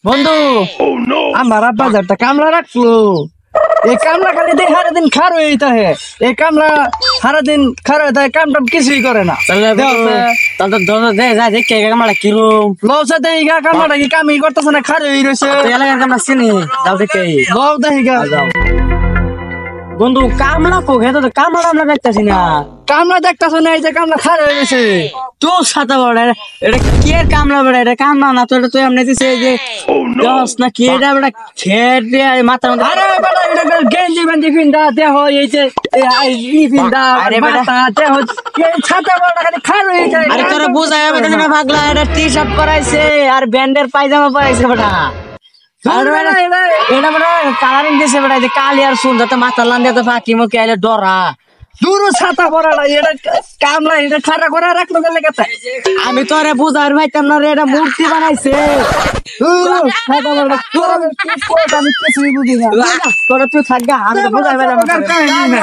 বন্ধু আমার আব্বা যারটা কামলা রাখলো এই কামলা খালি দিয়ে সারাদিন খার হয়ে থাকে এই কামলা সারাদিন খার হয়ে থাকে কাম টাম কিছুই করে না লসে দেই গা কামলাটা কি কামই করতেছে না খার হয়ে রয়েছে লও দেখি গা বন্ধু কামলা কোকে তো কামলা আমরা দেখতেছি না। কামলা দেখতেছো না এই যে কামলা খার হয়ে গেছে তোর সাথে বড় এটা কি এর কামলা বড় এটা কামলা না তো এটা তুই এমনি দিছে যে দশ না কি এটা বড় খের দিয়ে মাথার মধ্যে আরে বেটা এটা গেঞ্জি বেঞ্জি পিন্দা দেহ এই যে ই পিন্দা আরে বেটা মাথা দেহ এই ছাতা বড় খালি খার হয়ে যায় আরে তোরা বুঝাই হবে না পাগলা এটা টি শার্ট পরাইছে আর ব্যান্ডের পায়জামা পরাইছে বেটা এটা বেটা কালারিং দিছে বেটা যে কালি আর সুন যাতে মাথা লান্দে তো ফাঁকি মুখে আইলে ডরা দূর ছাতা পড়া না এটা কামলা এটা খাড়া করে রাখলো গেলে কথা আমি তো আরে বুঝার ভাইতাম না রে এটা মূর্তি বানাইছে ছাতা পড়া তোর আমি কিছুই বুঝি না তোরা তুই থাকগা আমি তো বুঝাই ভাইলাম কাহিনী না